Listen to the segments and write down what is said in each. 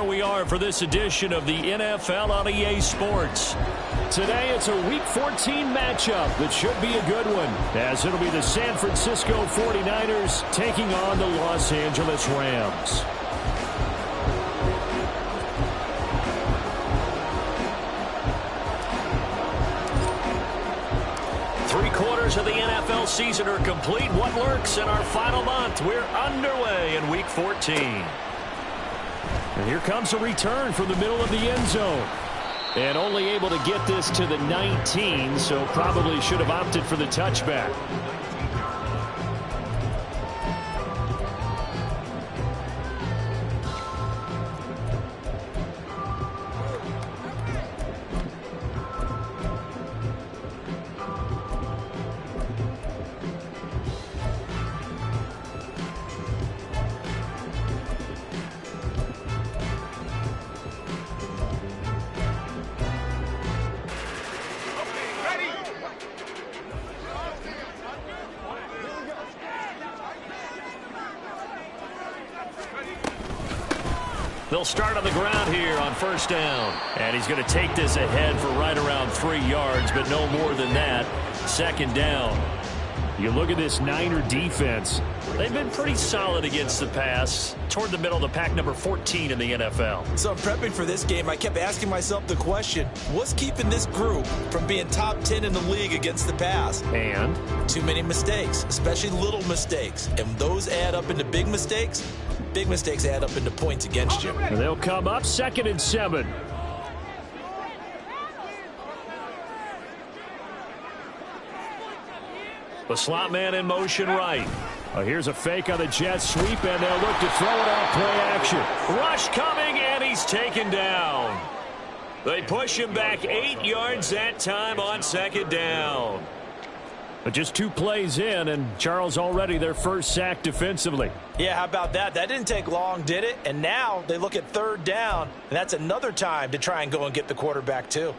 where we are for this edition of the NFL on EA Sports. Today it's a Week 14 matchup that should be a good one, as it'll be the San Francisco 49ers taking on the Los Angeles Rams. Three-quarters of the NFL season are complete. What lurks in our final month? We're underway in Week 14. And here comes a return from the middle of the end zone. And only able to get this to the 19, so probably should have opted for the touchback. They'll start on the ground here on first down. And he's going to take this ahead for right around 3 yards, but no more than that. Second down. You look at this Niner defense. They've been pretty solid against the pass. Toward the middle of the pack, number 14 in the NFL. So I'm prepping for this game. I kept asking myself the question, what's keeping this group from being top 10 in the league against the pass? And? Too many mistakes, especially little mistakes. And those add up into big mistakes. Big mistakes add up into points against you. And they'll come up 2nd and 7. The slot man in motion right. Here's a fake on the jet sweep, and they'll look to throw it out play action. Rush coming, and he's taken down. They push him back 8 yards that time on 2nd down. But just 2 plays in, and Charles already their first sack defensively. Yeah, how about that? That didn't take long, did it? And now they look at 3rd down, and that's another time to try and go and get the quarterback too.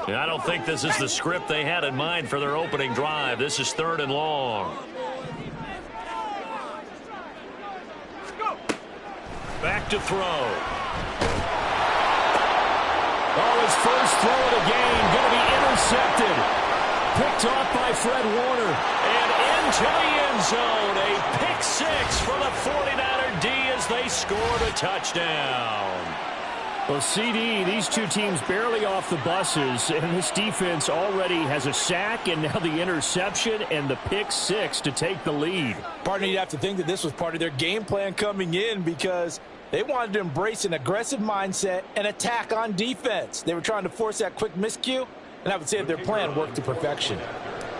I don't think this is the script they had in mind for their opening drive. This is 3rd and long. Back to throw. Oh, his first throw of the game going to be intercepted. Picked off by Fred Warner. And into the end zone. A pick 6 for the 49er D as they scored a touchdown. Well, CD, these two teams barely off the buses, and this defense already has a sack and now the interception and the pick 6 to take the lead. Partner, you'd have to think that this was part of their game plan coming in because they wanted to embrace an aggressive mindset and attack on defense. They were trying to force that quick miscue, and I would say that their plan worked to perfection.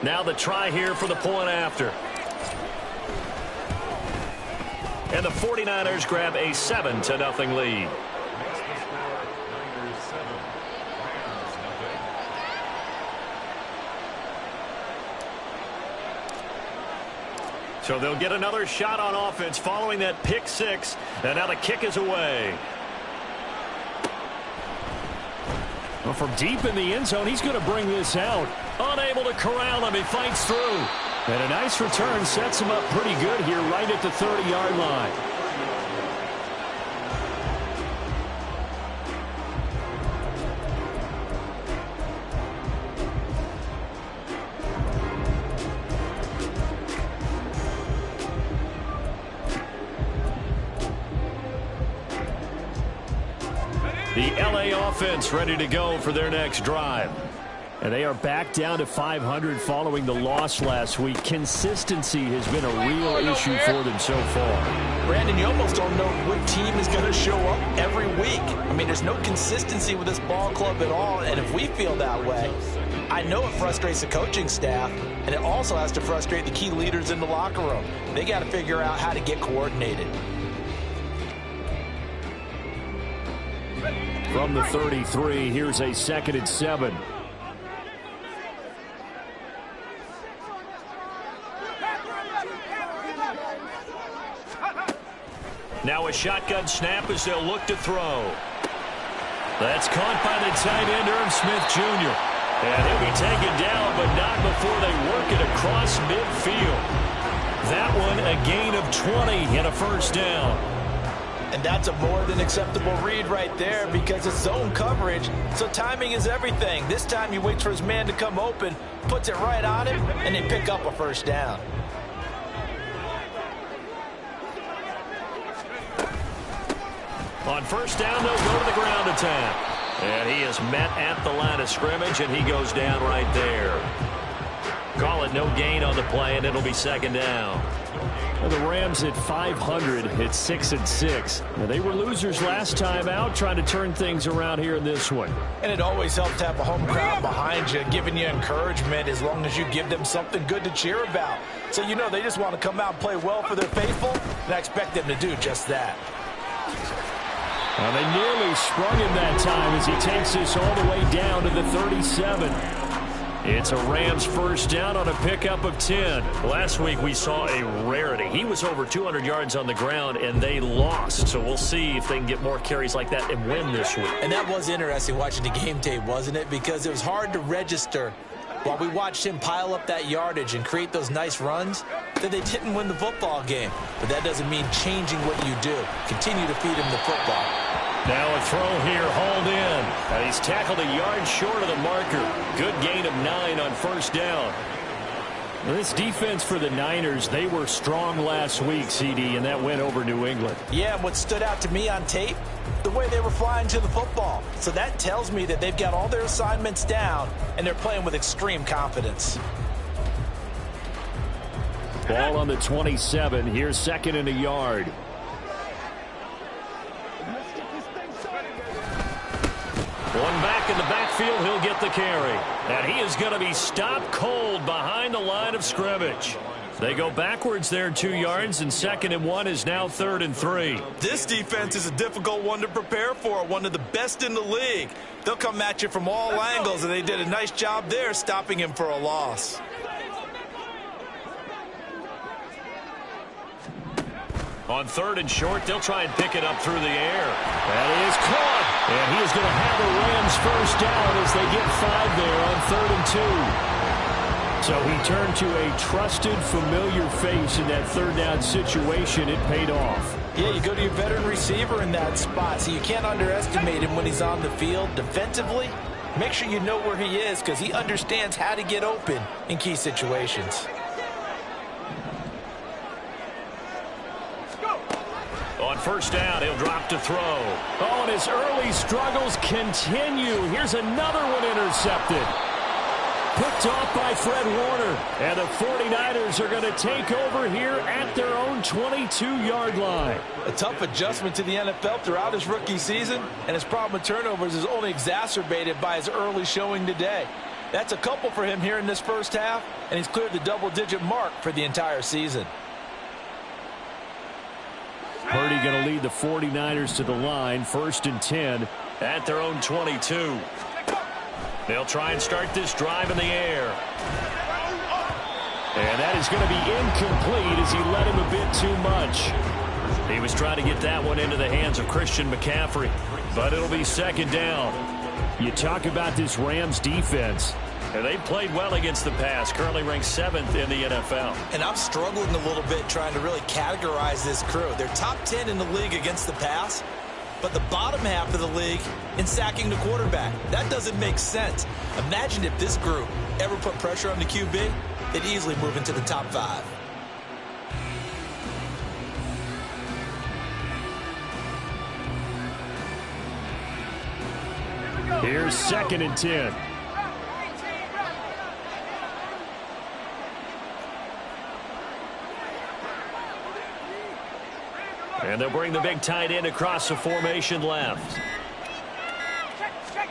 Now the try here for the point after. And the 49ers grab a 7-0 lead. So they'll get another shot on offense following that pick 6. And now the kick is away. Well, from deep in the end zone, he's going to bring this out. Unable to corral him. He fights through. And a nice return sets him up pretty good here right at the 30-yard line. The LA offense ready to go for their next drive. And they are back down to 500 following the loss last week. Consistency has been a real issue for them so far. Brandon, you almost don't know what team is going to show up every week. I mean, there's no consistency with this ball club at all, and if we feel that way, I know it frustrates the coaching staff, and it also has to frustrate the key leaders in the locker room. They got to figure out how to get coordinated. From the 33, here's a 2nd and 7. Now a shotgun snap as they'll look to throw. That's caught by the tight end, Irv Smith Jr. And he'll be taken down, but not before they work it across midfield. That one a gain of 20 and a first down. And that's a more than acceptable read right there because it's zone coverage, so timing is everything. This time he waits for his man to come open, puts it right on him, and they pick up a first down. On first down, they'll go to the ground attack. And he is met at the line of scrimmage, and he goes down right there. Call it no gain on the play, and it'll be second down. Well, the Rams at 500 at 6-6. Now, they were losers last time out, trying to turn things around here in this one. And it always helps to have a home crowd behind you, giving you encouragement as long as you give them something good to cheer about. So you know they just want to come out and play well for their faithful, and I expect them to do just that. Well, they nearly sprung him that time as he takes this all the way down to the 37. It's a Rams first down on a pickup of 10. Last week we saw a rarity. He was over 200 yards on the ground, and they lost. So we'll see if they can get more carries like that and win this week. And that was interesting watching the game tape, wasn't it? Because it was hard to register while we watched him pile up that yardage and create those nice runs that they didn't win the football game. But that doesn't mean changing what you do. Continue to feed him the football. Now a throw here, hauled in. And he's tackled a yard short of the marker. Good gain of 9 on first down. Well, this defense for the Niners, they were strong last week, CD, and that went over New England. Yeah, and what stood out to me on tape, the way they were flying to the football. So that tells me that they've got all their assignments down, and they're playing with extreme confidence. Ball on the 27. Here's second and a yard. One back in the backfield, he'll get the carry. And he is going to be stopped cold behind the line of scrimmage. They go backwards there 2 yards, and second and 1 is now 3rd and 3. This defense is a difficult one to prepare for, one of the best in the league. They'll come at you from all angles, and they did a nice job there stopping him for a loss. On 3rd and short, they'll try and pick it up through the air. That is caught. And he is going to have a Rams first down as they get 5 there on 3rd and 2. So he turned to a trusted, familiar face in that 3rd down situation. It paid off. Yeah, you go to your veteran receiver in that spot, so you can't underestimate him when he's on the field defensively. Make sure you know where he is because he understands how to get open in key situations. On first down, he'll drop to throw. Oh, and his early struggles continue. Here's another one intercepted. Picked off by Fred Warner. And the 49ers are going to take over here at their own 22-yard line. A tough adjustment to the NFL throughout his rookie season, and his problem with turnovers is only exacerbated by his early showing today. That's a couple for him here in this first half, and he's cleared the double-digit mark for the entire season. Purdy going to lead the 49ers to the line, 1st and 10 at their own 22. They'll try and start this drive in the air. And that is going to be incomplete as he led him a bit too much. He was trying to get that one into the hands of Christian McCaffrey, but it'll be second down. You talk about this Rams defense. And they played well against the pass, currently ranked 7th in the NFL. And I'm struggling a little bit trying to really categorize this crew. They're top 10 in the league against the pass, but the bottom half of the league in sacking the quarterback. That doesn't make sense. Imagine if this group ever put pressure on the QB, they'd easily move into the top 5. Here's 2nd and 10. And they'll bring the big tight end across the formation left.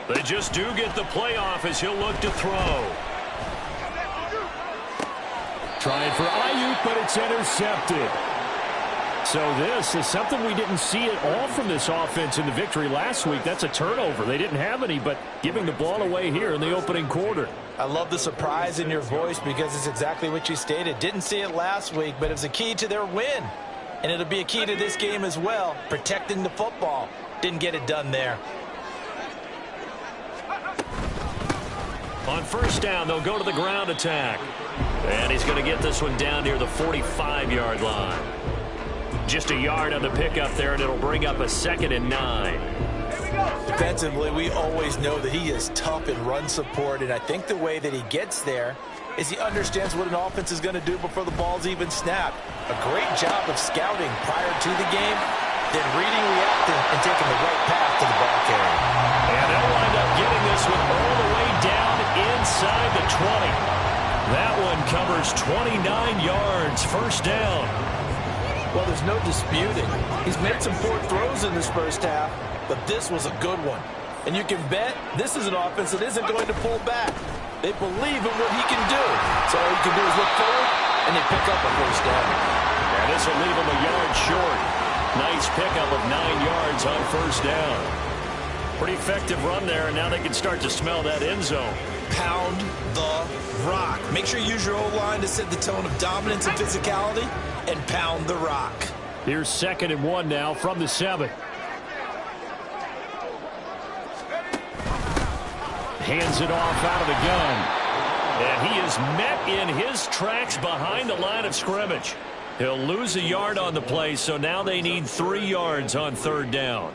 They just do get the playoff as he'll look to throw. Trying for Ayuk, but it's intercepted. So this is something we didn't see at all from this offense in the victory last week. That's a turnover. They didn't have any, but giving the ball away here in the opening quarter. I love the surprise in your voice because it's exactly what you stated. Didn't see it last week, but it was a key to their win. And it'll be a key to this game as well, protecting the football. Didn't get it done there. On first down, they'll go to the ground attack. And he's going to get this one down near the 45-yard line. Just a yard on the pickup there, and it'll bring up a 2nd and 9. Defensively, we always know that he is tough in run support, and I think the way that he gets there is he understands what an offense is going to do before the ball's even snapped. A great job of scouting prior to the game, then reading, reacting, and taking the right path to the ball carrier. And they'll wind up getting this one all the way down inside the 20. That one covers 29 yards, first down. Well, there's no disputing. He's made some poor throws in this first half, but this was a good one. And you can bet this is an offense that isn't going to pull back. They believe in what he can do. So all he can do is look forward, and they pick up a first down. And this will leave him a yard short. Nice pickup of 9 yards on first down. Pretty effective run there, and now they can start to smell that end zone. Pound the rock. Make sure you use your O-line to set the tone of dominance and physicality, and pound the rock. Here's 2nd and 1 now from the 7. Hands it off out of the gun. And he is met in his tracks behind the line of scrimmage. He'll lose a yard on the play, so now they need 3 yards on third down.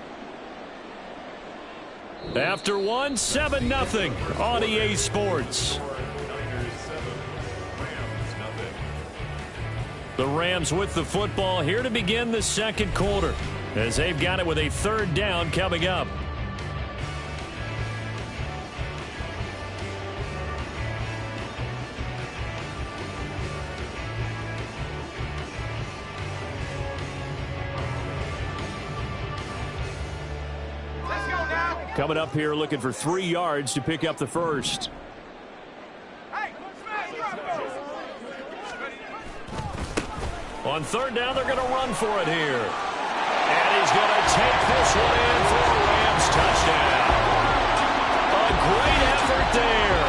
After 1, 7-0 on EA Sports. The Rams with the football here to begin the second quarter, as they've got it with a third down coming up. Coming up here looking for 3 yards to pick up the first. On third down, they're going to run for it here. And he's going to take this one in for a Rams touchdown. A great effort there.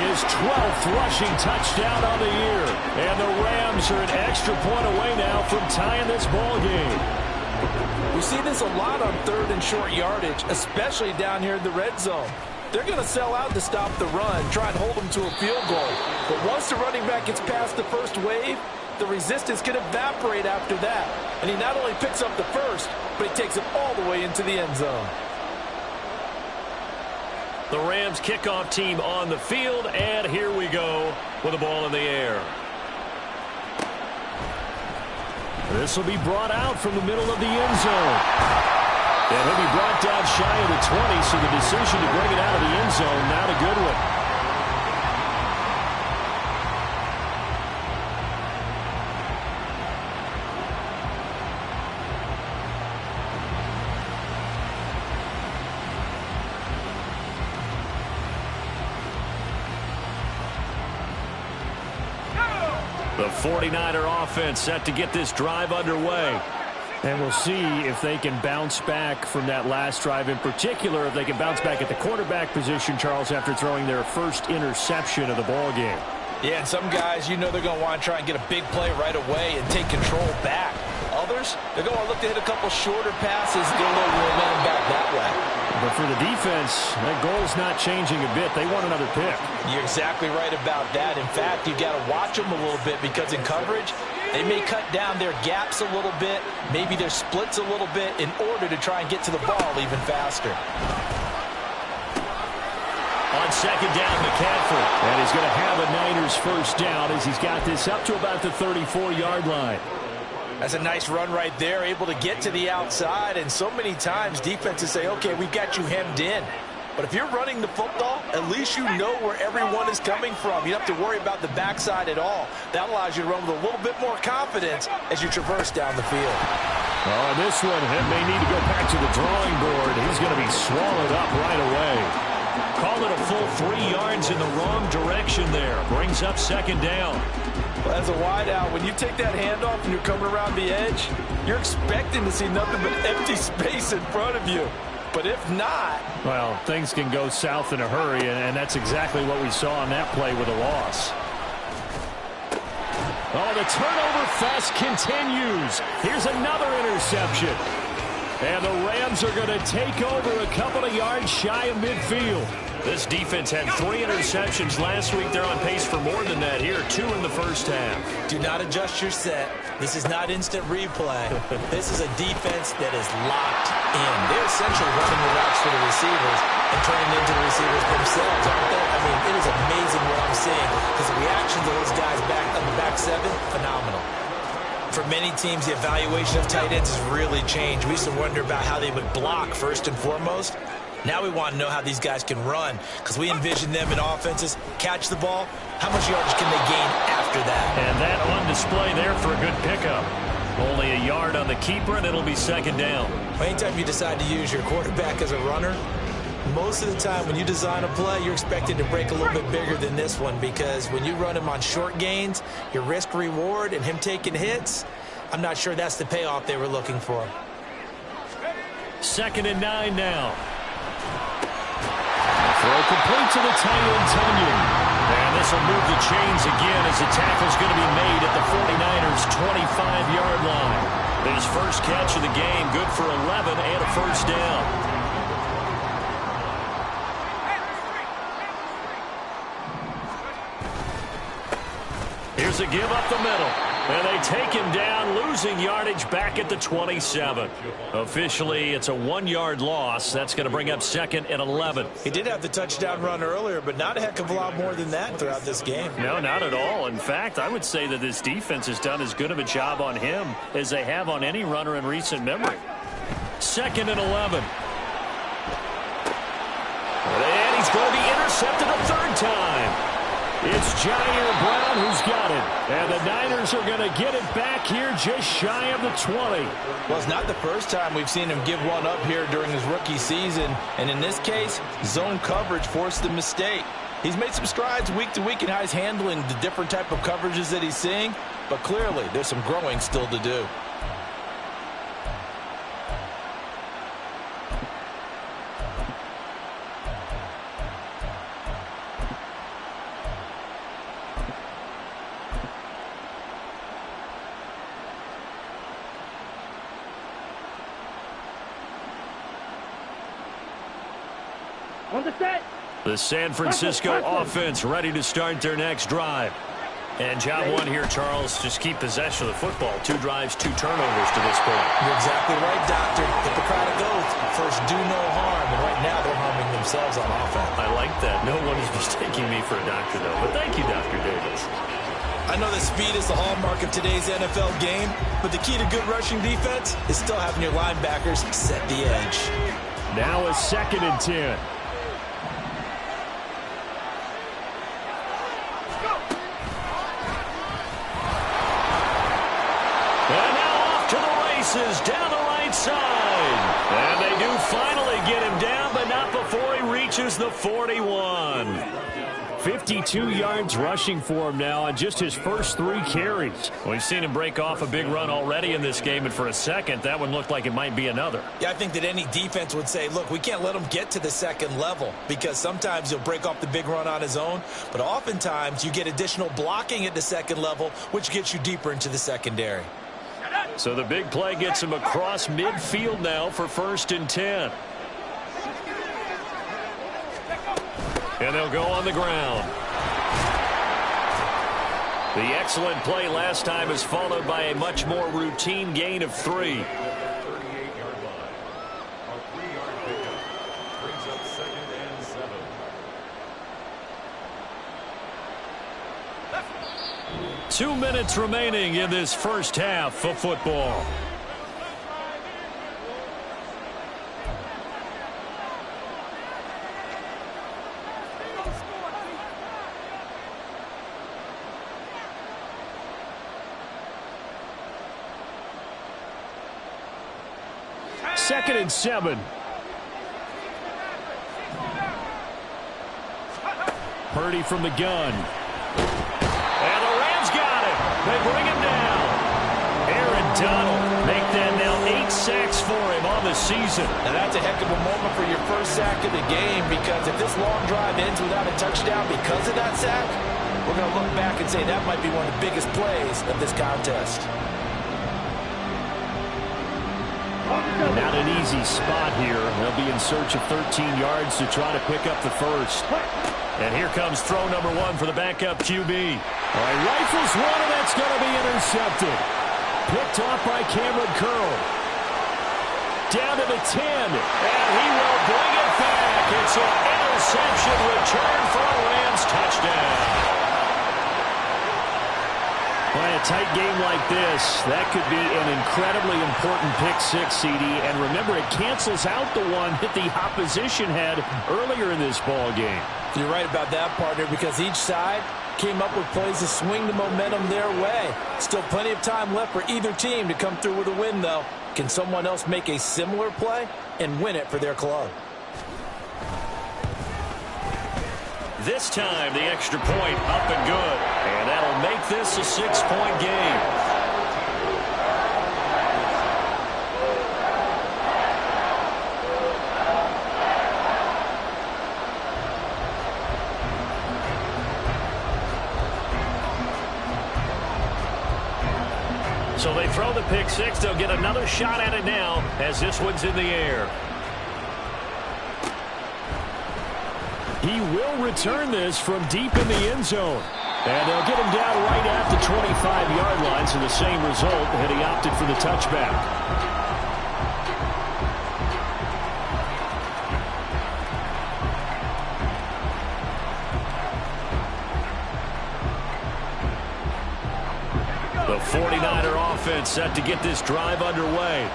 His 12th rushing touchdown on the year. And the Rams are an extra point away now from tying this ball game. We see this a lot on third and short yardage, especially down here in the red zone. They're going to sell out to stop the run, try and hold them to a field goal. But once the running back gets past the first wave, the resistance can evaporate after that. And he not only picks up the first, but he takes it all the way into the end zone. The Rams kickoff team on the field, and here we go with the ball in the air. This will be brought out from the middle of the end zone. And he'll be brought down shy of the 20, so the decision to bring it out of the end zone, not a good one. The 49er offense set to get this drive underway. And we'll see if they can bounce back from that last drive. In particular, if they can bounce back at the quarterback position, Charles, after throwing their first interception of the ball game. Yeah, and some guys, you know they're going to want to try and get a big play right away and take control back. Others, they're going to look to hit a couple shorter passes and get a little momentum back that way. But for the defense, that goal's not changing a bit. They want another pick. You're exactly right about that. In fact, you've got to watch them a little bit because in coverage, they may cut down their gaps a little bit, maybe their splits a little bit in order to try and get to the ball even faster. On second down, McCaffrey. And he's going to have a Niners first down as he's got this up to about the 34-yard line. That's a nice run right there, able to get to the outside. And so many times defenses say, okay, we've got you hemmed in. But if you're running the football, at least you know where everyone is coming from. You don't have to worry about the backside at all. That allows you to run with a little bit more confidence as you traverse down the field. Oh, this one may need to go back to the drawing board. He's going to be swallowed up right away. Call it a full 3 yards in the wrong direction there. Brings up second down. Well, as a wideout, when you take that handoff and you're coming around the edge, you're expecting to see nothing but empty space in front of you. But if not... well, things can go south in a hurry, and that's exactly what we saw on that play with a loss. Oh, the turnover fest continues. Here's another interception. And the Rams are going to take over a couple of yards shy of midfield. This defense had 3 interceptions last week. They're on pace for more than that here. 2 in the first half. Do not adjust your set. This is not instant replay. This is a defense that is locked in. They're essentially running the routes for the receivers and turning into the receivers themselves, aren't they? I mean, it is amazing what I'm seeing because the reactions of those guys back on the back seven, phenomenal. For many teams, the evaluation of tight ends has really changed. We used to wonder about how they would block first and foremost. Now we want to know how these guys can run because we envision them in offenses, catch the ball, how much yardage can they gain after that? And that on display there for a good pickup. Only a yard on the keeper, and it'll be second down. Anytime you decide to use your quarterback as a runner, most of the time when you design a play, you're expected to break a little bit bigger than this one because when you run him on short gains, your risk-reward and him taking hits, I'm not sure that's the payoff they were looking for. 2nd and 9 now. Throw complete to the tight end, Tonyan. And this will move the chains again as the tackle's going to be made at the 49ers' 25-yard line. His first catch of the game, good for 11 and a first down. Here's a give up the middle. And they take him down, losing yardage back at the 27. Officially, it's a 1-yard loss. That's going to bring up 2nd and 11. He did have the touchdown run earlier, but not a heck of a lot more than that throughout this game. No, not at all. In fact, I would say that this defense has done as good of a job on him as they have on any runner in recent memory. 2nd and 11. And he's going to be intercepted a 3rd time. It's Jair Brown who's got it. And the Niners are going to get it back here just shy of the 20. Well, it's not the first time we've seen him give one up here during his rookie season. And in this case, zone coverage forced the mistake. He's made some strides week to week in how he's handling the different type of coverages that he's seeing. But clearly, there's some growing still to do. The San Francisco offense ready to start their next drive. And job one here, Charles, just keep possession of the football. 2 drives, 2 turnovers to this point. You're exactly right, Doctor. Hippocratic oath. First, do no harm. And right now, they're harming themselves on offense. I like that. No one is mistaking me for a doctor, though. But thank you, Dr. Davis. I know that speed is the hallmark of today's NFL game, but the key to good rushing defense is still having your linebackers set the edge. Now a 2nd and 10. Down the right side. And they do finally get him down, but not before he reaches the 41. 52 yards rushing for him now on just his first 3 carries. We've seen him break off a big run already in this game, and for a second, that one looked like it might be another. Yeah, I think that any defense would say, look, we can't let him get to the 2nd level because sometimes he'll break off the big run on his own, but oftentimes you get additional blocking at the 2nd level, which gets you deeper into the secondary. So the big play gets him across midfield now for 1st and 10. And they'll go on the ground. The excellent play last time is followed by a much more routine gain of 3. Two minutes remaining in this first half of football. Second and 7. Purdy from the gun. And the Rams got it. They bring him down. Aaron Donald make that now 8 sacks for him on the season. Now that's a heck of a moment for your first sack of the game, because if this long drive ends without a touchdown because of that sack, we're going to look back and say that might be one of the biggest plays of this contest. Not an easy spot here. They'll be in search of 13 yards to try to pick up the first. And here comes throw number 1 for the backup QB. All right, rifles one, and that's going to be intercepted. Picked off by Cameron Curl. Down to the 10, and he will bring it back. It's an interception return for a Rams touchdown. Well, in a tight game like this, that could be an incredibly important pick six, CD. And remember, it cancels out the one that the opposition had earlier in this ball game. You're right about that, partner, because each side came up with plays to swing the momentum their way. Still plenty of time left for either team to come through with a win, though. Can someone else make a similar play and win it for their club? This time, the extra point up and good. And that'll make this a 6-point game. So they throw the pick six. They'll get another shot at it now as this one's in the air. He will return this from deep in the end zone. And they'll get him down right at the 25-yard line, so the same result, and he opted for the touchback. The 49er offense set to get this drive underway.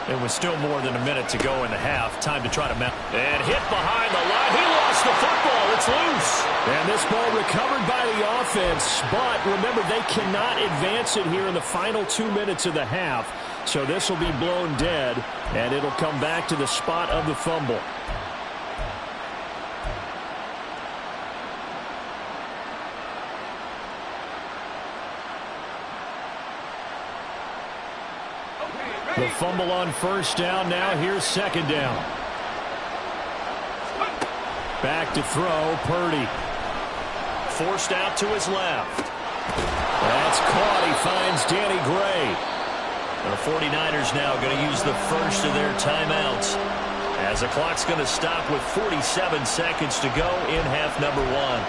It was still more than a minute to go in the half. Time to try to mount. And hit behind the line. He lost the football. It's loose. And this ball recovered by the offense. But remember, they cannot advance it here in the final 2 minutes of the half. So this will be blown dead. And it'll come back to the spot of the fumble. The fumble on first down. Now here's second down. Back to throw. Purdy. Forced out to his left. That's caught. He finds Danny Gray. The 49ers now going to use the first of their timeouts, as the clock's going to stop with 47 seconds to go in half number 1.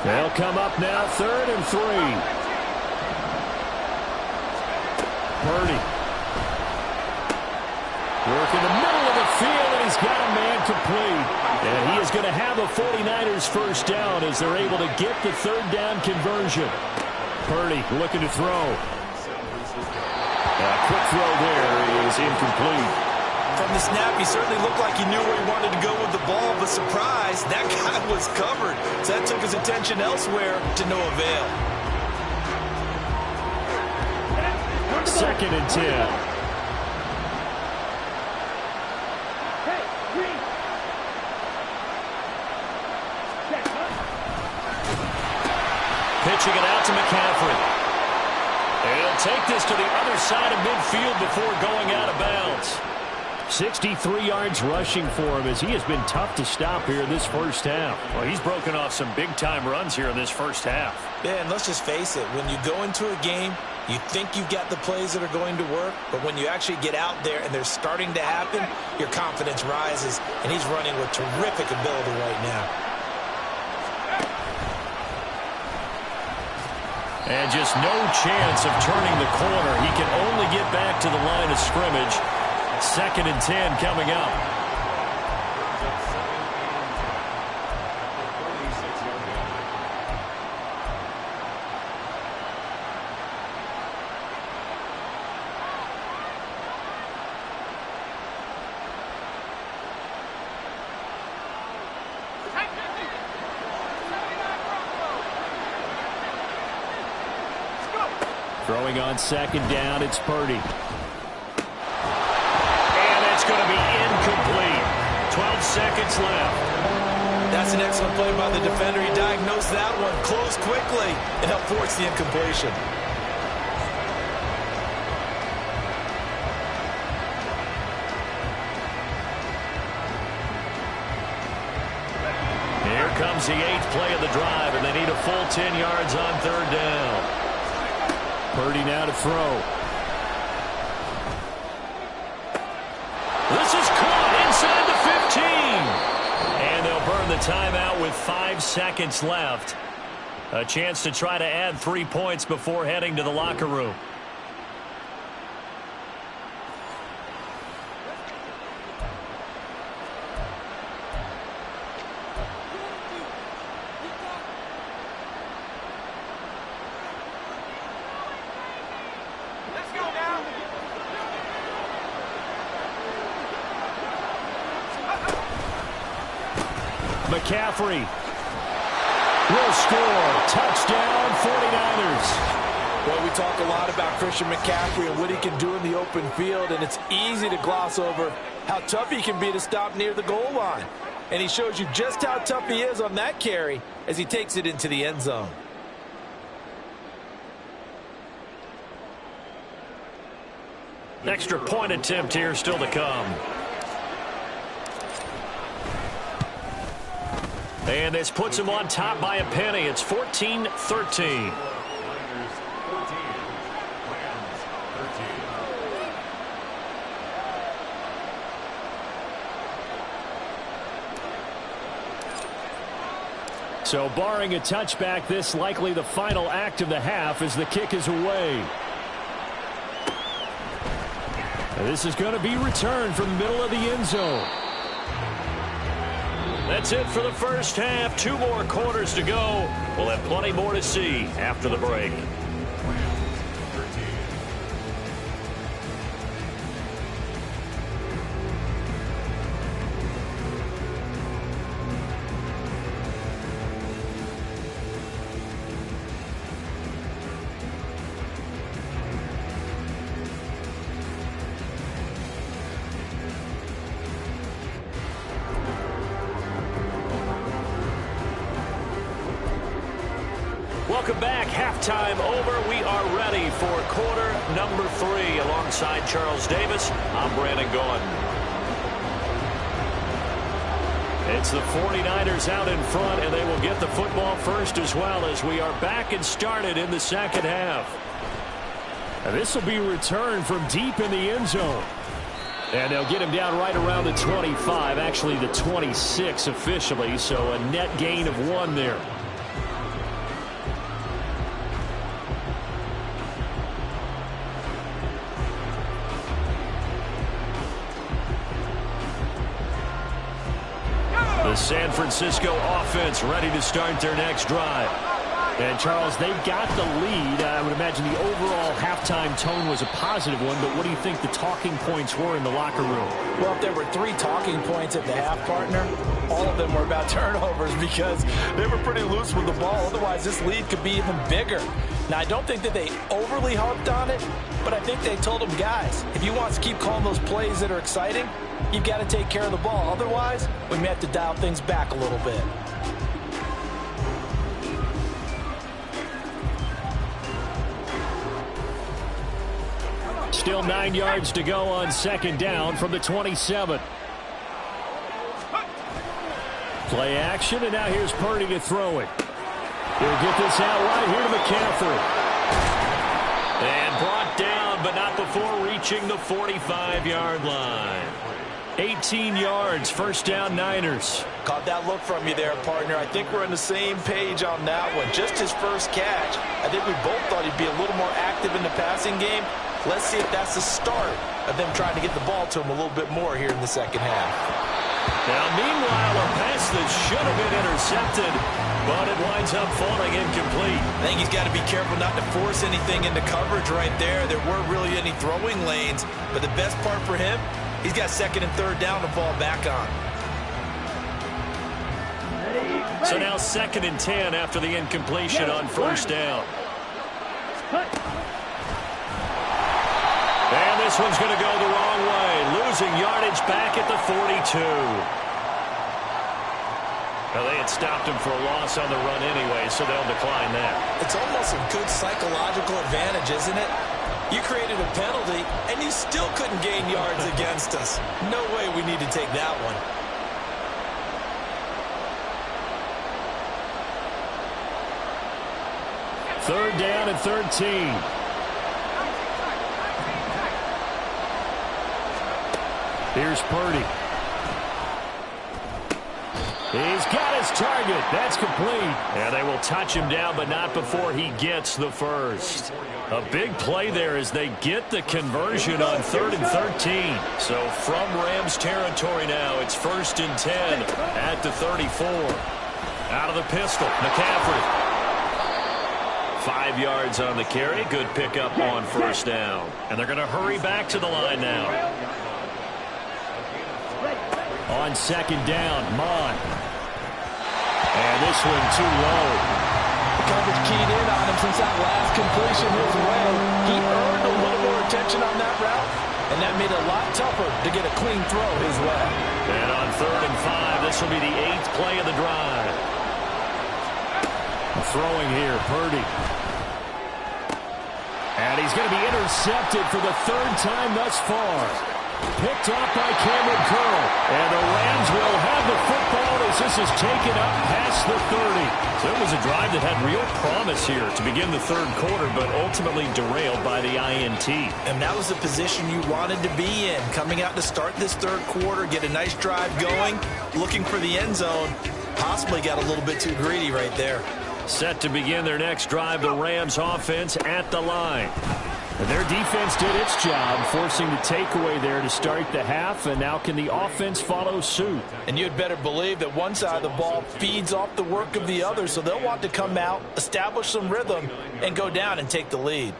They'll come up now, 3rd and 3. Purdy. Work in the middle of the field, and he's got a man complete. And he is going to have a 49ers first down as they're able to get the 3rd down conversion. Purdy looking to throw. A quick throw there is incomplete. From the snap, he certainly looked like he knew where he wanted to go with the ball, but surprise, that guy was covered. So that took his attention elsewhere to no avail. 2nd and 10. Pitching it out to McCaffrey. And he'll take this to the other side of midfield before going out of bounds. 63 yards rushing for him, as he has been tough to stop here in this first half. Well, he's broken off some big-time runs here in this first half. Yeah, and let's just face it. When you go into a game, you think you've got the plays that are going to work, but when you actually get out there and they're starting to happen, your confidence rises, and he's running with terrific ability right now. And just no chance of turning the corner. He can only get back to the line of scrimmage. 2nd and 10 coming up. Throwing on 2nd down, it's Purdy. Going to be incomplete. 12 seconds left. That's an excellent play by the defender. He diagnosed that one, closed quickly, and helped force the incompletion. Here comes the 8th play of the drive, and they need a full 10 yards on 3rd down. Purdy now to throw. This is caught inside the 15. And they'll burn the timeout with 5 seconds left. A chance to try to add 3 points before heading to the locker room. McCaffrey will score. Touchdown, 49ers. Well, we talk a lot about Christian McCaffrey and what he can do in the open field, and it's easy to gloss over how tough he can be to stop near the goal line. And he shows you just how tough he is on that carry as he takes it into the end zone. Extra point attempt here still to come. And this puts him on top by a penny. It's 14-13. So barring a touchback, this likely the final act of the half as the kick is away. And this is going to be returned from the middle of the end zone. That's it for the first half. 2 more quarters to go. We'll have plenty more to see after the break. Welcome back. Halftime over. We are ready for quarter number 3. Alongside Charles Davis, I'm Brandon Gaudin. It's the 49ers out in front, and they will get the football first as well as we are back and started in the second half. And this will be returned from deep in the end zone. And they'll get him down right around the 25, actually the 26 officially, so a net gain of 1 there. The San Francisco offense ready to start their next drive. And, Charles, they've got the lead. I would imagine the overall halftime tone was a positive one, but what do you think the talking points were in the locker room? Well, if there were 3 talking points at the half, partner, all of them were about turnovers because they were pretty loose with the ball. Otherwise, this lead could be even bigger. Now, I don't think that they overly harped on it, but I think they told them, guys, if you want to keep calling those plays that are exciting, you've got to take care of the ball. Otherwise, we may have to dial things back a little bit. Still 9 yards to go on second down from the 27. Play action, and now here's Purdy to throw it. He'll get this out right here to McCaffrey. And brought down, but not before reaching the 45-yard line. 18 yards, first down Niners. Caught that look from you there, partner. I think we're on the same page on that one. Just his first catch. I think we both thought he'd be a little more active in the passing game. Let's see if that's the start of them trying to get the ball to him a little bit more here in the second half. Now, meanwhile, a pass that should have been intercepted, but it winds up falling incomplete. I think he's got to be careful not to force anything into coverage right there. There weren't really any throwing lanes, but the best part for him, he's got second and third down to fall back on. So now second and 10 after the incompletion on first down. And this one's going to go the wrong way. losing yardage back at the 42. Well, they had stopped him for a loss on the run anyway, so they'll decline that. It's almost a good psychological advantage, isn't it? You created a penalty, and you still couldn't gain yards against us. No way we need to take that one. Third down and 13. Here's Purdy. He's got his target. That's complete. And they will touch him down, but not before he gets the first. A big play there as they get the conversion on 3rd and 13. So from Rams territory now, it's 1st and 10 at the 34. Out of the pistol, McCaffrey. 5 yards on the carry. Good pickup on 1st down. And they're going to hurry back to the line now. On 2nd down, Mond. And this one too low. Coverage keyed in on him since that last completion his way. He earned a little more attention on that route, and that made it a lot tougher to get a clean throw his way. And on 3rd and 5, this will be the 8th play of the drive. Throwing here, Purdy. And he's going to be intercepted for the 3rd time thus far. Picked off by Cameron Curl. And the Rams will have the football as this is taken up past the 30. So it was a drive that had real promise here to begin the 3rd quarter, but ultimately derailed by the INT. And that was the position you wanted to be in. Coming out to start this 3rd quarter, get a nice drive going, looking for the end zone. Possibly got a little bit too greedy right there. Set to begin their next drive, the Rams offense at the line. And their defense did its job, forcing the takeaway there to start the half, and now can the offense follow suit? And you'd better believe that one side of the ball feeds off the work of the other, so they'll want to come out, establish some rhythm, and go down and take the lead.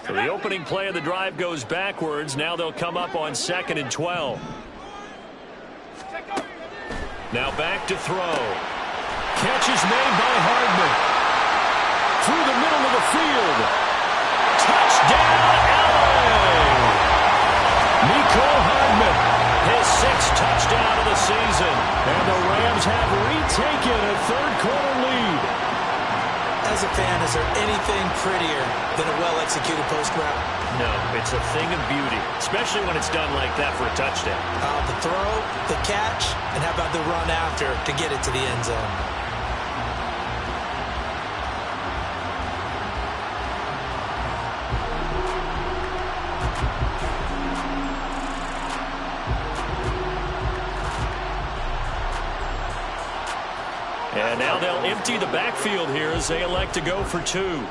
So the opening play of the drive goes backwards. Now they'll come up on 2nd and 12. Now back to throw. Catch is made by Hardman. Through the middle of the field. Touchdown, LA! Mecole Hardman, his 6th touchdown of the season. And the Rams have retaken a 3rd quarter lead. As a fan, is there anything prettier than a well-executed post route? No, it's a thing of beauty, especially when it's done like that for a touchdown. The throw, the catch, and how about the run after to get it to the end zone? And now they'll empty the backfield here as they elect to go for 2.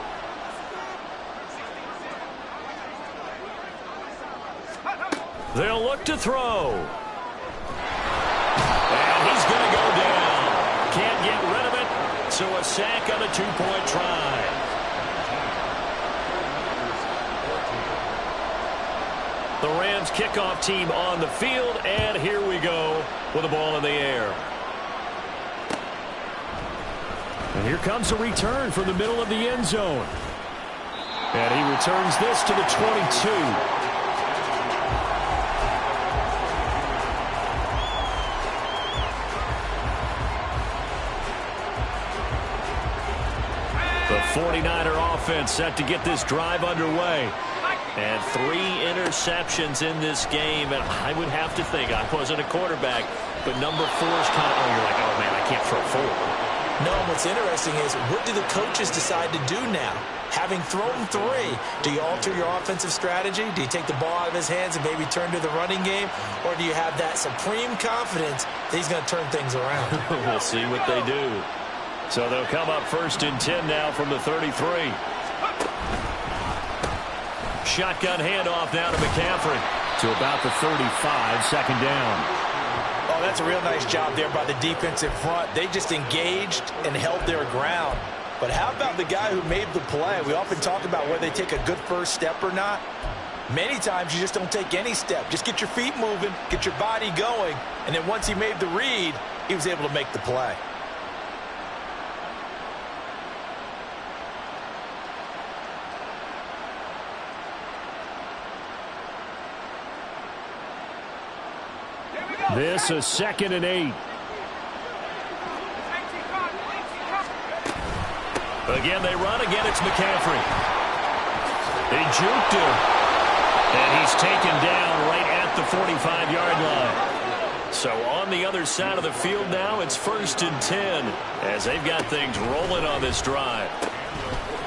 They'll look to throw. And he's going to go down. Can't get rid of it, so a sack on a 2-point try. The Rams kickoff team on the field, and here we go with the ball in the air. And here comes a return from the middle of the end zone. And he returns this to the 22. The 49er offense set to get this drive underway. And 3 interceptions in this game. And I would have to think, I wasn't a quarterback, but number 4 is kind of, you're like, oh man, I can't throw 4. No, what's interesting is, what do the coaches decide to do now? Having thrown 3, do you alter your offensive strategy? Do you take the ball out of his hands and maybe turn to the running game? Or do you have that supreme confidence that he's going to turn things around? We'll see what they do. So they'll come up 1st and 10 now from the 33. Shotgun handoff now to McCaffrey. To about the 35, 2nd down. Oh, that's a real nice job there by the defensive front. They just engaged and held their ground. But how about the guy who made the play? We often talk about whether they take a good first step or not. Many times you just don't take any step. Just get your feet moving, get your body going, and then once he made the read, he was able to make the play. This is 2nd and 8. Again, they run. Again, it's McCaffrey. They juked him. And he's taken down right at the 45-yard line. So on the other side of the field now, it's 1st and 10 as they've got things rolling on this drive.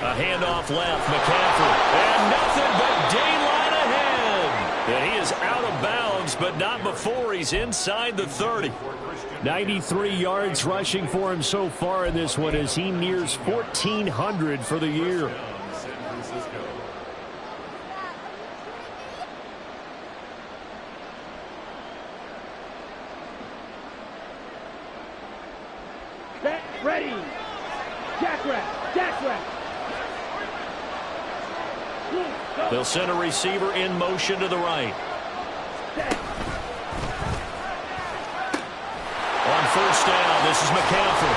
A handoff left, McCaffrey. And nothing but daylight ahead. And he is out of bounds, but not before he's inside the 30. 93 yards rushing for him so far in this one as he nears 1,400 for the year. Set, ready. Jackrack, jackrack. They'll send a receiver in motion to the right. On 1st down, this is McCaffrey.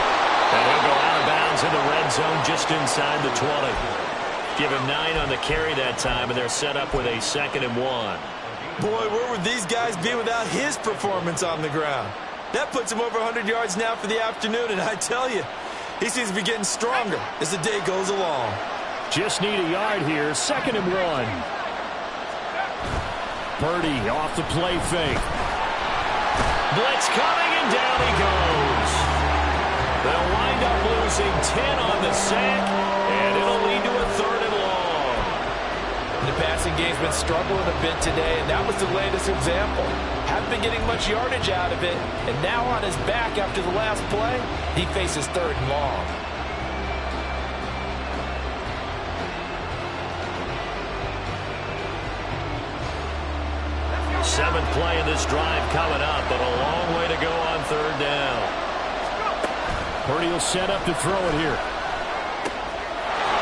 And he'll go out of bounds in the red zone just inside the 20. Give him 9 on the carry that time, and they're set up with a 2nd and 1. Boy, where would these guys be without his performance on the ground? That puts him over 100 yards now for the afternoon, and I tell you, he seems to be getting stronger as the day goes along. Just need a yard here. 2nd and 1. Purdy off the play fake. Blitz coming, and down he goes. They'll wind up losing 10 on the sack, and it'll lead to a 3rd and long. The passing game's been struggling a bit today, and that was the latest example. Haven't been getting much yardage out of it, and now on his back after the last play, he faces 3rd and long. 7th play in this drive coming up, but a long way to go on 3rd down. Purdy will set up to throw it here.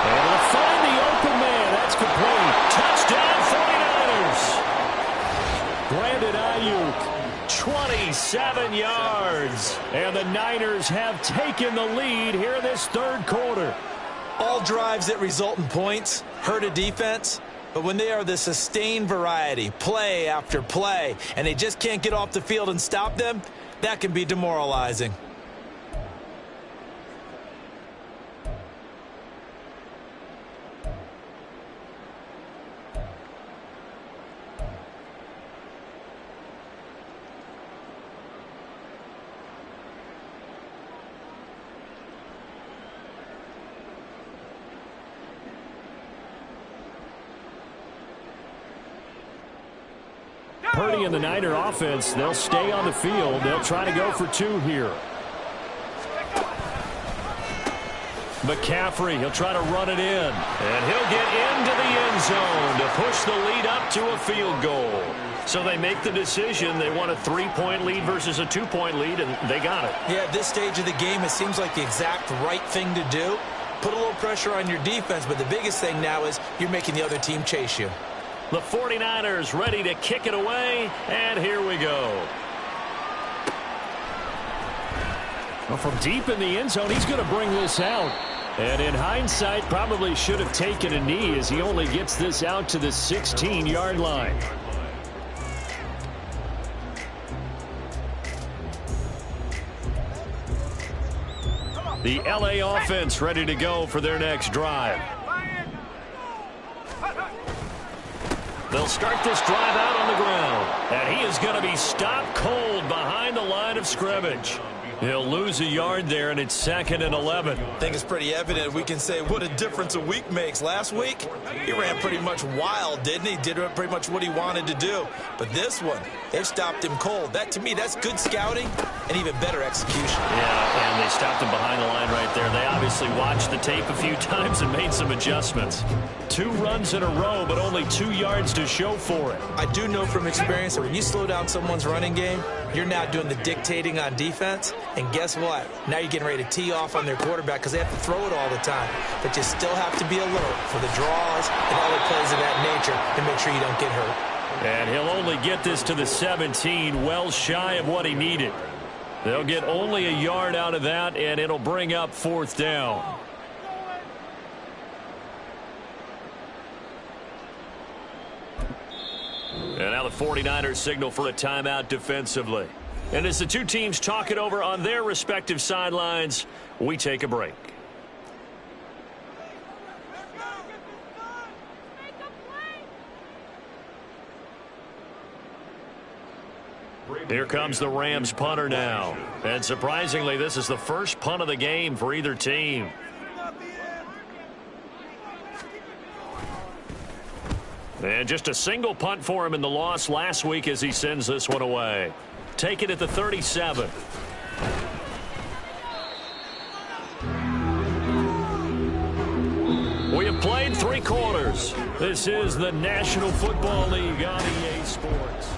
And he'll find the open man. That's complete. Touchdown 49ers. Brandon Ayuk, 27 yards. And the Niners have taken the lead here in this 3rd quarter. All drives that result in points hurt a defense. But when they are the sustained variety, play after play, and they just can't get off the field and stop them, that can be demoralizing. Purdy and the Niner offense, they'll stay on the field. They'll try to go for 2 here. McCaffrey, he'll try to run it in. And he'll get into the end zone to push the lead up to a field goal. So they make the decision. They want a 3-point lead versus a 2-point lead, and they got it. Yeah, at this stage of the game, it seems like the exact right thing to do. Put a little pressure on your defense, but the biggest thing now is you're making the other team chase you. The 49ers ready to kick it away, and here we go. Well, from deep in the end zone, he's going to bring this out. And in hindsight, probably should have taken a knee as he only gets this out to the 16-yard line. The LA offense ready to go for their next drive. They'll start this drive out on the ground. And he is going to be stopped cold behind the line of scrimmage. He'll lose a yard there, and it's 2nd and 11. I think it's pretty evident. We can say what a difference a week makes. Last week, he ran pretty much wild, didn't he? Did pretty much what he wanted to do. But this one, they've stopped him cold. That, to me, that's good scouting and even better execution. Yeah, and they stopped him behind the line right there. They obviously watched the tape a few times and made some adjustments. 2 runs in a row, but only 2 yards to show for it. I do know from experience that when you slow down someone's running game, you're now doing the dictating on defense. And guess what? Now you're getting ready to tee off on their quarterback because they have to throw it all the time. But you still have to be alert for the draws and other plays of that nature to make sure you don't get hurt. And he'll only get this to the 17, well shy of what he needed. They'll get only a yard out of that, and it'll bring up 4th down. And now the 49ers signal for a timeout defensively. And as the two teams talk it over on their respective sidelines, we take a break. Here comes the Rams punter now. And surprisingly, this is the first punt of the game for either team. And just a single punt for him in the loss last week as he sends this one away. Take it at the 37. We have played 3 quarters. This is the National Football League on EA Sports.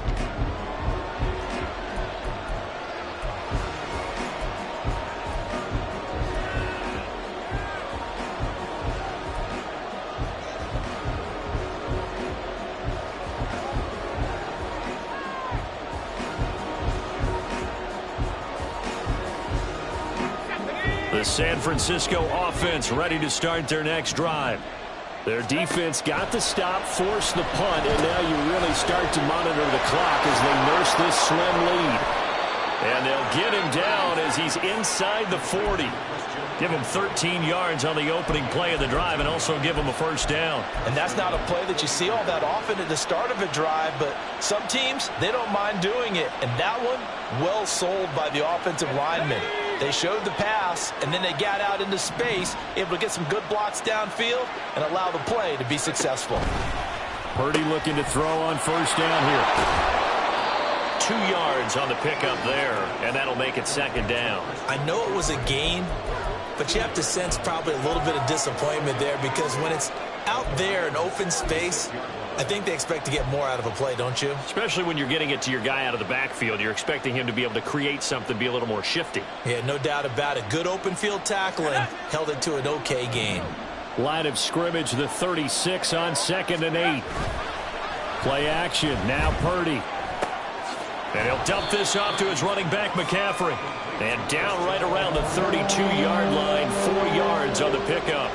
The San Francisco offense ready to start their next drive. Their defense got the stop, forced the punt, and now you really start to monitor the clock as they nurse this slim lead. And they'll get him down as he's inside the 40. Give him 13 yards on the opening play of the drive and also give him a first down. And that's not a play that you see all that often at the start of a drive, but some teams, they don't mind doing it. And that one, well sold by the offensive lineman. They showed the pass, and then they got out into space, able to get some good blocks downfield and allow the play to be successful. Purdy looking to throw on first down here. 2 yards on the pickup there, and that'll make it second down. I know it was a gain, but you have to sense probably a little bit of disappointment there because when it's out there in open space, I think they expect to get more out of a play, don't you? Especially when you're getting it to your guy out of the backfield. You're expecting him to be able to create something, be a little more shifty. Yeah, no doubt about it. Good open field tackling held it to an okay gain. Line of scrimmage, the 36 on 2nd and 8. Play action, now Purdy. And he'll dump this off to his running back, McCaffrey. And down right around the 32-yard line, 4 yards on the pickup.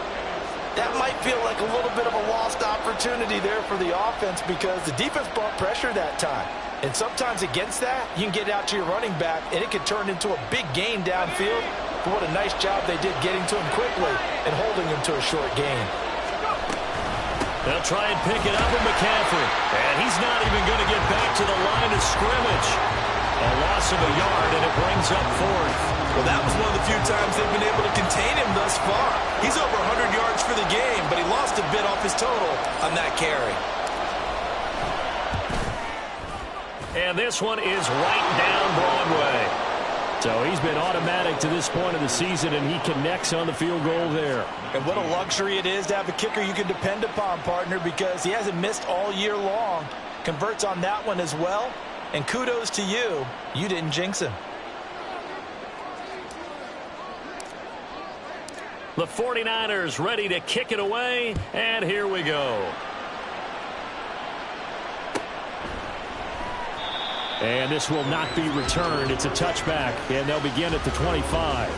That might feel like a little bit of a lost opportunity there for the offense because the defense brought pressure that time. And sometimes against that, you can get out to your running back, and it could turn into a big gain downfield. But what a nice job they did getting to him quickly and holding him to a short gain. They'll try and pick it up with McCaffrey. And he's not even going to get back to the line of scrimmage. A loss of a yard, and it brings up 4th. Well, that was one of the few times they've been able to contain him thus far. He's over 100 yards for the game, but he lost a bit off his total on that carry. And this one is right down Broadway. So he's been automatic to this point of the season, and he connects on the field goal there. And what a luxury it is to have a kicker you can depend upon, partner, because he hasn't missed all year long. Converts on that one as well. And kudos to you. You didn't jinx him. The 49ers ready to kick it away, and here we go. And this will not be returned. It's a touchback, and they'll begin at the 25.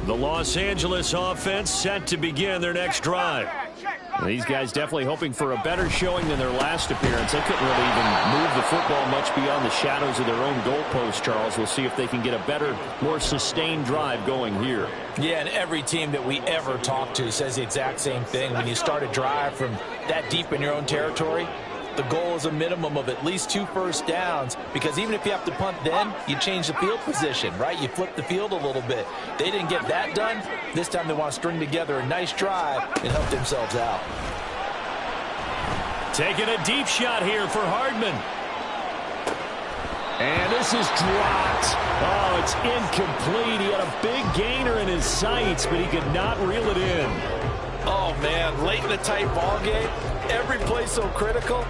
The Los Angeles offense set to begin their next drive. These guys definitely hoping for a better showing than their last appearance. They couldn't really even move the football much beyond the shadows of their own goalpost, Charles. We'll see if they can get a better, more sustained drive going here. Yeah, and every team that we ever talk to says the exact same thing. When you start a drive from that deep in your own territory, the goal is a minimum of at least 2 first downs, because even if you have to punt then, you change the field position, right? You flip the field a little bit. They didn't get that done. This time they want to string together a nice drive and help themselves out. Taking a deep shot here for Hardman. And this is dropped. Oh, it's incomplete. He had a big gainer in his sights, but he could not reel it in. Oh, man, late in a tight ball game, every play so critical.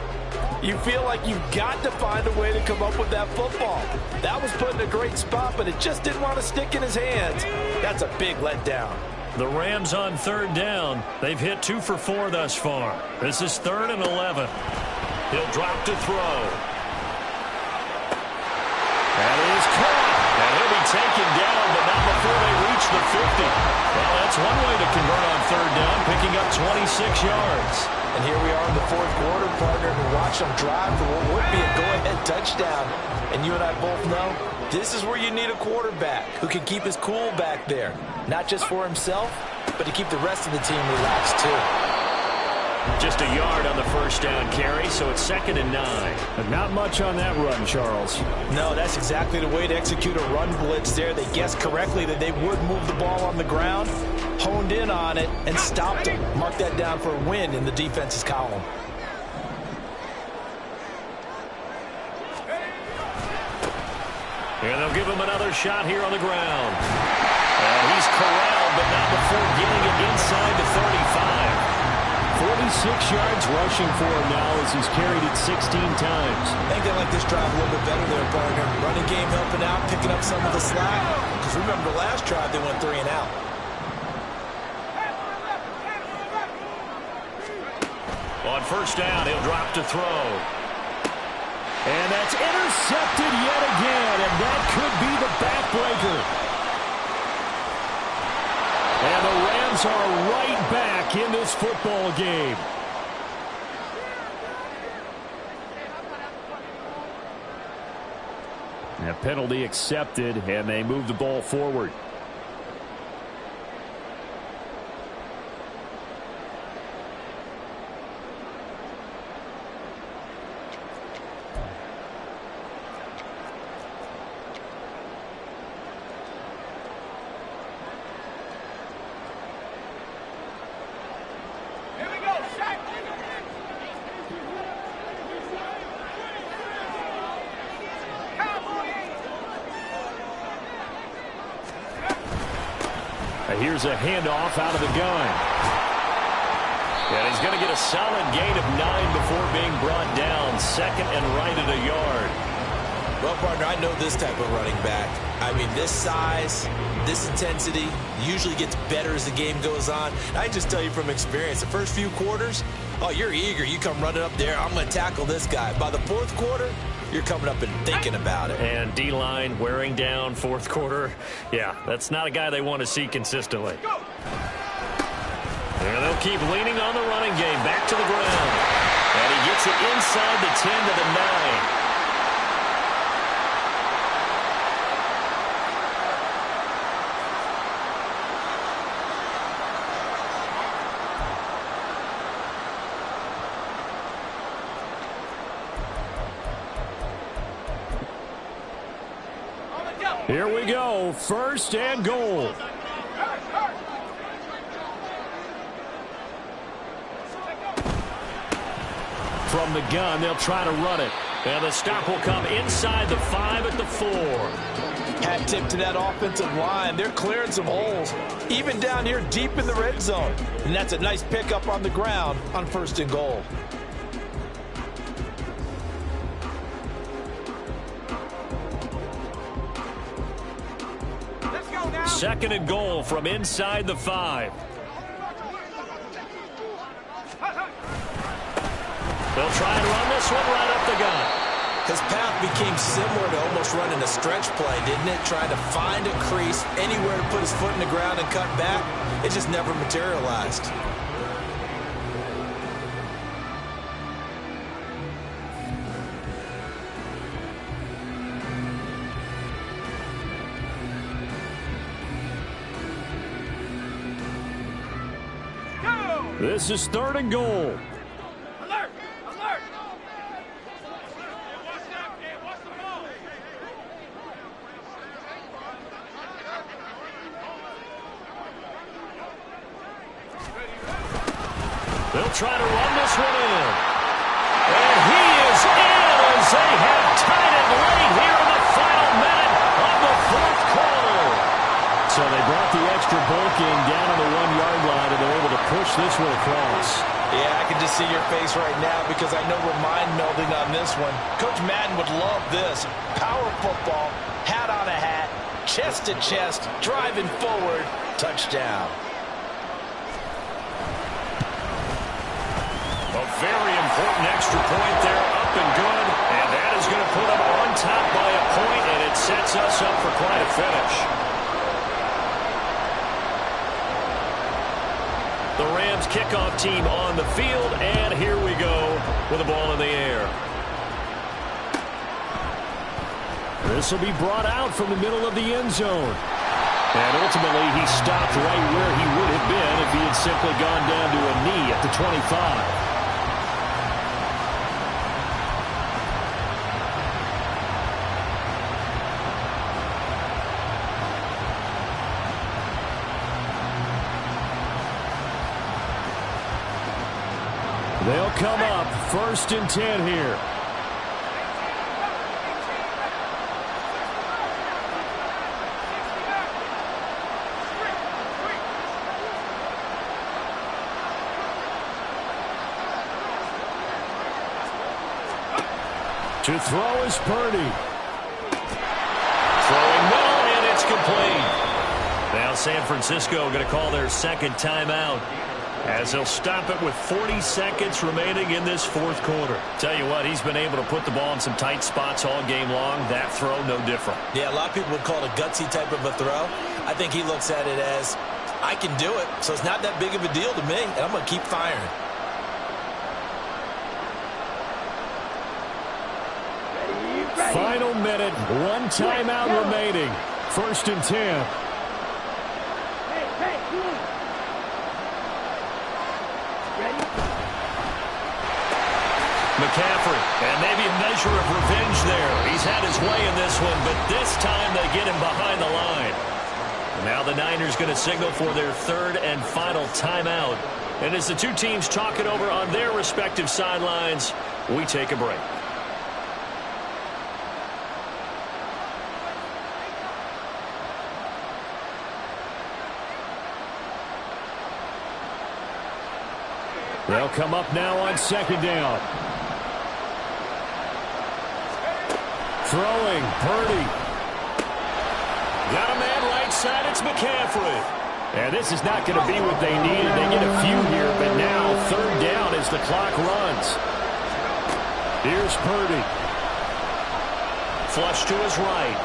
You feel like you've got to find a way to come up with that football. That was put in a great spot, but it just didn't want to stick in his hands. That's a big letdown. The Rams on 3rd down. They've hit 2 for 4 thus far. This is 3rd and 11. He'll drop to throw. 6 yards. And here we are in the fourth quarter, partner, and watch them drive for what would be a go-ahead touchdown. And you and I both know this is where you need a quarterback who can keep his cool back there. Not just for himself, but to keep the rest of the team relaxed too. Just a yard on the first down carry, so it's 2nd and 9. But not much on that run, Charles. No, that's exactly the way to execute a run blitz there. They guessed correctly that they would move the ball on the ground, honed in on it, and stopped them. Mark that down for a win in the defense's column. And they'll give him another shot here on the ground. And he's corralled, but not before getting it inside the 35. 46 yards rushing for him now as he's carried it 16 times. I think they like this drive a little bit better there, partner. Running game helping out, picking up some of the slack. Because remember, the last drive they went 3 and out. On first down, he'll drop to throw. And that's intercepted yet again, and that could be the backbreaker. And the Rams are right back in this football game. A penalty accepted, and they move the ball forward. Here's a handoff out of the gun. And he's going to get a solid gain of 9 before being brought down. 2nd and right at a yard. Well, partner, I know this type of running back. I mean, this size, this intensity usually gets better as the game goes on. I just tell you from experience, the first few quarters, oh, you're eager. You come running up there, I'm going to tackle this guy. By the fourth quarter, you're coming up and thinking about it. And D-line wearing down fourth quarter. Yeah, that's not a guy they want to see consistently. And they'll keep leaning on the running game. Back to the ground. And he gets it inside the 10 to the 9. Here we go, 1st and goal. From the gun, they'll try to run it. And the stop will come inside the 5 at the 4. Hat tip to that offensive line. They're clearing some holes, even down here deep in the red zone. And that's a nice pickup on the ground on 1st and goal. 2nd and goal from inside the 5. They'll try and run this one right up the gut. His path became similar to almost running a stretch play, didn't it? Trying to find a crease, anywhere to put his foot in the ground and cut back. It just never materialized. This is 3rd and goal. Alert! Alert! They'll try to run this one in. And he is in as they have tied it late here in the final minute of the fourth quarter. So they brought the extra bulking down on the 1-yard line, and they're able to push this one across. Yeah, I can just see your face right now because I know we're mind-melding on this one. Coach Madden would love this. Power football, hat on a hat, chest to chest, driving forward, touchdown. A very important extra point there, up and good. And that is going to put them on top by a point, and it sets us up for quite a finish. The Rams kickoff team on the field, and here we go with the ball in the air. This will be brought out from the middle of the end zone. And ultimately, he stopped right where he would have been if he had simply gone down to a knee at the 25. They'll come up 1st and 10 here. To throw is Purdy. Throwing middle, and it's complete. Now San Francisco going to call their second timeout, as they'll stop it with 40 seconds remaining in this fourth quarter. Tell you what, he's been able to put the ball in some tight spots all game long. That throw, no different. Yeah, a lot of people would call it a gutsy type of a throw. I think he looks at it as, I can do it, so it's not that big of a deal to me, and I'm going to keep firing. Final minute, one timeout remaining. 1st and 10. McCaffrey, and maybe a measure of revenge there. He's had his way in this one, but this time they get him behind the line. Now the Niners going to signal for their third and final timeout. And as the two teams talk it over on their respective sidelines, we take a break. They'll come up now on 2nd down. Throwing, Purdy. Got a man right side, it's McCaffrey. And this is not going to be what they needed. They get a few here, but now 3rd down as the clock runs. Here's Purdy. Flush to his right.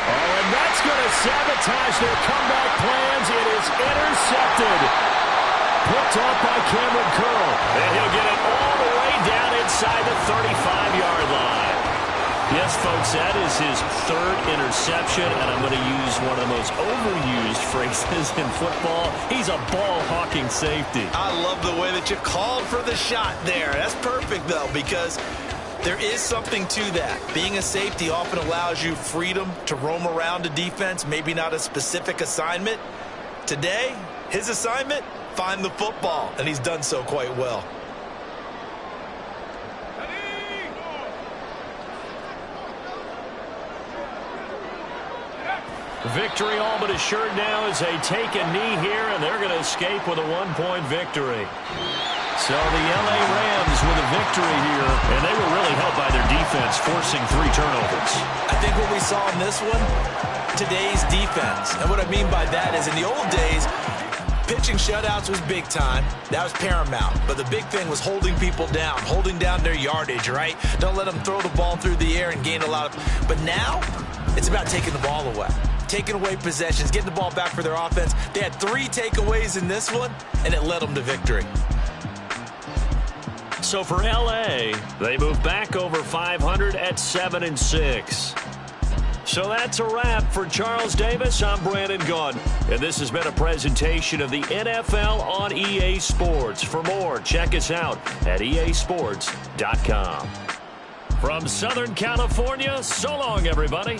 Oh, and that's going to sabotage their comeback plans. It is intercepted. Picked off by Cameron Curl. And he'll get it all the way down inside the 35-yard line. Yes, folks, that is his 3rd interception, and I'm going to use one of the most overused phrases in football. He's a ball-hawking safety. I love the way that you called for the shot there. That's perfect, though, because there is something to that. Being a safety often allows you freedom to roam around a defense, maybe not a specific assignment. Today, his assignment, find the football, and he's done so quite well. Victory all but assured now as they take a knee here, and they're going to escape with a 1-point victory. So the LA Rams with a victory here, and they were really helped by their defense, forcing 3 turnovers. I think what we saw in this one, today's defense. And what I mean by that is in the old days, pitching shutouts was big time. That was paramount. But the big thing was holding people down, holding down their yardage, right? Don't let them throw the ball through the air and gain a lot of... But now, it's about taking the ball away. Taking away possessions, getting the ball back for their offense. They had 3 takeaways in this one, and it led them to victory. So for LA, they move back over 500 at 7-6. So that's a wrap for Charles Davis. I'm Brandon Gaudin, and this has been a presentation of the NFL on EA Sports. For more, check us out at easports.com. From Southern California, so long, everybody.